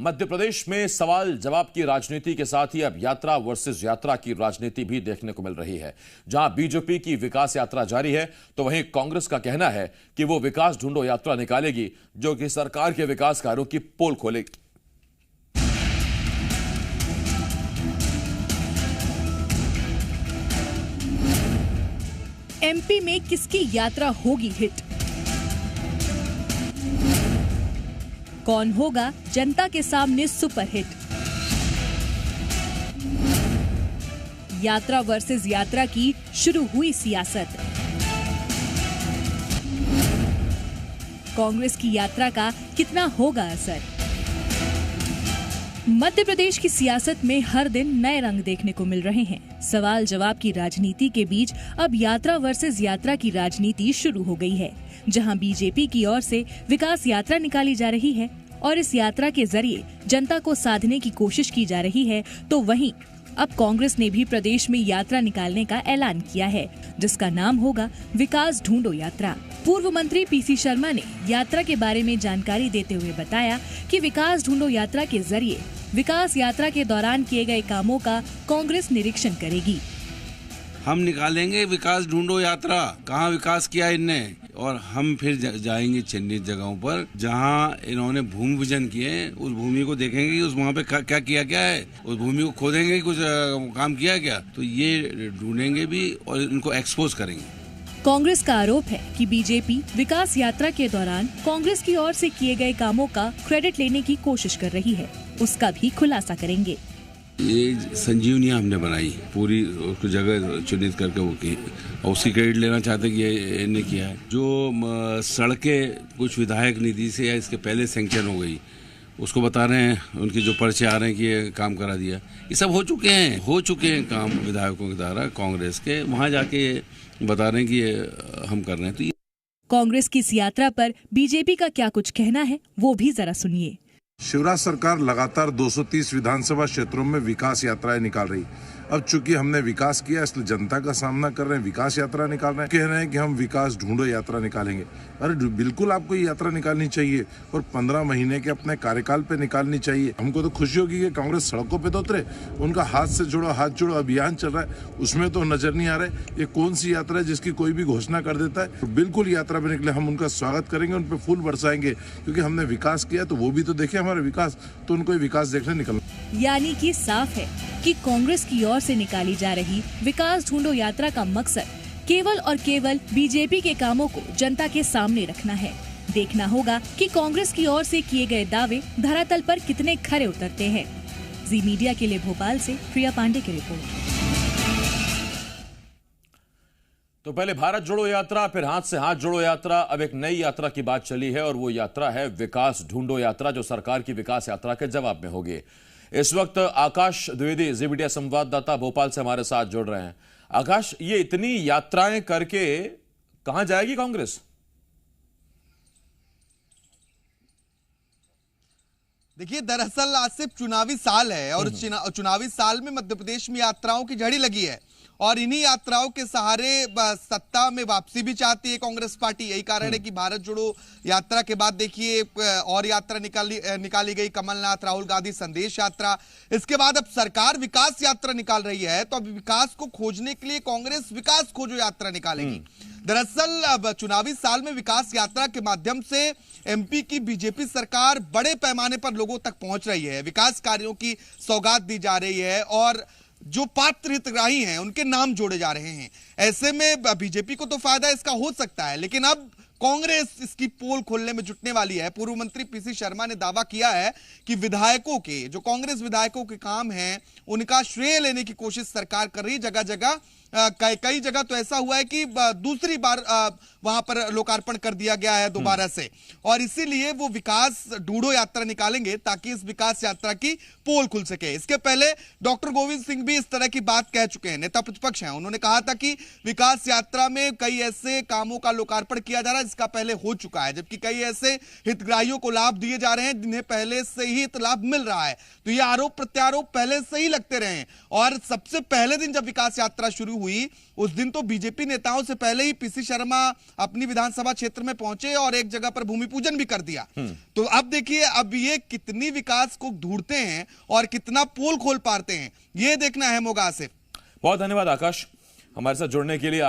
मध्य प्रदेश में सवाल जवाब की राजनीति के साथ ही अब यात्रा वर्सेस यात्रा की राजनीति भी देखने को मिल रही है। जहां बीजेपी की विकास यात्रा जारी है तो वहीं कांग्रेस का कहना है कि वो विकास ढूंढो यात्रा निकालेगी, जो कि सरकार के विकास कार्यों की पोल खोलेगी। एमपी में किसकी यात्रा होगी हिट? कौन होगा जनता के सामने सुपरहिट? यात्रा वर्सेस यात्रा की शुरू हुई सियासत। कांग्रेस की यात्रा का कितना होगा असर? मध्य प्रदेश की सियासत में हर दिन नए रंग देखने को मिल रहे हैं। सवाल जवाब की राजनीति के बीच अब यात्रा वर्सेस यात्रा की राजनीति शुरू हो गई है, जहां बीजेपी की ओर से विकास यात्रा निकाली जा रही है और इस यात्रा के जरिए जनता को साधने की कोशिश की जा रही है, तो वहीं अब कांग्रेस ने भी प्रदेश में यात्रा निकालने का ऐलान किया है, जिसका नाम होगा विकास ढूंढो यात्रा। पूर्व मंत्री पीसी शर्मा ने यात्रा के बारे में जानकारी देते हुए बताया कि विकास ढूंढो यात्रा के जरिए विकास यात्रा के दौरान किए गए कामों का कांग्रेस निरीक्षण करेगी। हम निकालेंगे विकास ढूंढो यात्रा, कहाँ विकास किया इनने, और हम फिर जाएंगे चिन्हित जगहों पर जहाँ इन्होंने भूमि पूजन किए, उस भूमि को देखेंगे कि उस वहाँ पे क्या किया क्या है, उस भूमि को खोदेंगे कुछ काम किया क्या, तो ये ढूंढेंगे भी और इनको एक्सपोज करेंगे। कांग्रेस का आरोप है कि बीजेपी विकास यात्रा के दौरान कांग्रेस की ओर से किए गए कामों का क्रेडिट लेने की कोशिश कर रही है, उसका भी खुलासा करेंगे। ये संजीवनी हमने बनाई, पूरी उसको जगह चिन्हित करके वो की, और उसकी क्रेडिट लेना चाहते कि ये इन्हें किया है। जो सड़कें कुछ विधायक निधि से या इसके पहले सैंक्शन हो गई, उसको बता रहे हैं, उनके जो पर्चे आ रहे हैं कि ये काम करा दिया, ये सब हो चुके हैं काम विधायकों के द्वारा कांग्रेस के, वहाँ जाके बता रहे हैं कि ये हम कर रहे हैं। तो कांग्रेस की इस यात्रा पर बीजेपी का क्या कुछ कहना है, वो भी जरा सुनिए। शिवराज सरकार लगातार 230 विधानसभा क्षेत्रों में विकास यात्राएं निकाल रही। अब चूंकि हमने विकास किया इसलिए जनता का सामना कर रहे हैं, विकास यात्रा निकाल रहे हैं, कह रहे हैं कि हम विकास ढूंढो यात्रा निकालेंगे। अरे बिल्कुल आपको ये यात्रा निकालनी चाहिए और 15 महीने के अपने कार्यकाल पे निकालनी चाहिए। हमको तो खुशी होगी कि कांग्रेस सड़कों पे तो उतरे, उनका हाथ से जोड़ो हाथ जोड़ो अभियान चल रहा है, उसमें तो नजर नहीं आ रहा ये कौन सी यात्रा है जिसकी कोई भी घोषणा कर देता है। तो बिल्कुल यात्रा में निकले, हम उनका स्वागत करेंगे, उन पर फूल बरसाएंगे, क्योंकि हमने विकास किया तो वो भी तो देखे हमारा विकास, तो उनको विकास देखने निकलना। यानी कि साफ है कि कांग्रेस की ओर से निकाली जा रही विकास ढूंढो यात्रा का मकसद केवल और केवल बीजेपी के कामों को जनता के सामने रखना है। देखना होगा कि कांग्रेस की ओर से किए गए दावे धरातल पर कितने खरे उतरते हैं। जी मीडिया के लिए भोपाल से प्रिया पांडे की रिपोर्ट। तो पहले भारत जोड़ो यात्रा, फिर हाथ से हाथ जोड़ो यात्रा, अब एक नई यात्रा की बात चली है और वो यात्रा है विकास ढूंढो यात्रा, जो सरकार की विकास यात्रा के जवाब में होगी। इस वक्त आकाश द्विवेदी जी मीडिया संवाददाता भोपाल से हमारे साथ जुड़ रहे हैं। आकाश, ये इतनी यात्राएं करके कहां जाएगी कांग्रेस? देखिए, दरअसल आज से चुनावी साल है और चुनावी साल में मध्य प्रदेश में यात्राओं की झड़ी लगी है और इन्हीं यात्राओं के सहारे सत्ता में वापसी भी चाहती है कांग्रेस पार्टी। यही कारण है कि भारत जोड़ो यात्रा के बाद देखिए और यात्रा निकाली गई, कमलनाथ राहुल गांधी संदेश यात्रा। इसके बाद अब सरकार विकास यात्रा निकाल रही है, तो अब विकास को खोजने के लिए कांग्रेस विकास खोजो यात्रा निकालेगी। दरअसल अब चुनावी साल में विकास यात्रा के माध्यम से एमपी की बीजेपी सरकार बड़े पैमाने पर लोगों तक पहुंच रही है, विकास कार्यों की सौगात दी जा रही है और जो पात्र हितग्राही हैं उनके नाम जोड़े जा रहे हैं। ऐसे में बीजेपी को तो फायदा इसका हो सकता है, लेकिन अब कांग्रेस इसकी पोल खोलने में जुटने वाली है। पूर्व मंत्री पीसी शर्मा ने दावा किया है कि विधायकों के, जो कांग्रेस विधायकों के काम हैं, उनका श्रेय लेने की कोशिश सरकार कर रही है। जगह जगह कई जगह तो ऐसा हुआ है कि दूसरी बार वहां पर लोकार्पण कर दिया गया है दोबारा से, और इसीलिए वो विकास ढूंढो यात्रा निकालेंगे ताकि इस विकास यात्रा की पोल खुल सके। इसके पहले डॉक्टर गोविंद सिंह भी इस तरह की बात कह चुके हैं, नेता प्रतिपक्ष हैं। उन्होंने कहा था कि विकास यात्रा में कई ऐसे कामों का लोकार्पण किया जा रहा है जिसका पहले हो चुका है, जबकि कई ऐसे हितग्राहियों को लाभ दिए जा रहे हैं जिन्हें पहले से ही लाभ मिल रहा है। तो ये आरोप प्रत्यारोप पहले से ही लगते रहे और सबसे पहले दिन जब विकास यात्रा शुरू हुई उस दिन तो बीजेपी नेताओं से पहले ही पीसी शर्मा अपनी विधानसभा क्षेत्र में पहुंचे और एक जगह पर भूमि पूजन भी कर दिया। तो अब देखिए अब ये कितनी विकास को ढूंढते हैं और कितना पोल खोल पाते हैं, ये देखना अहम होगा। आसिफ, बहुत धन्यवाद आकाश हमारे साथ जुड़ने के लिए।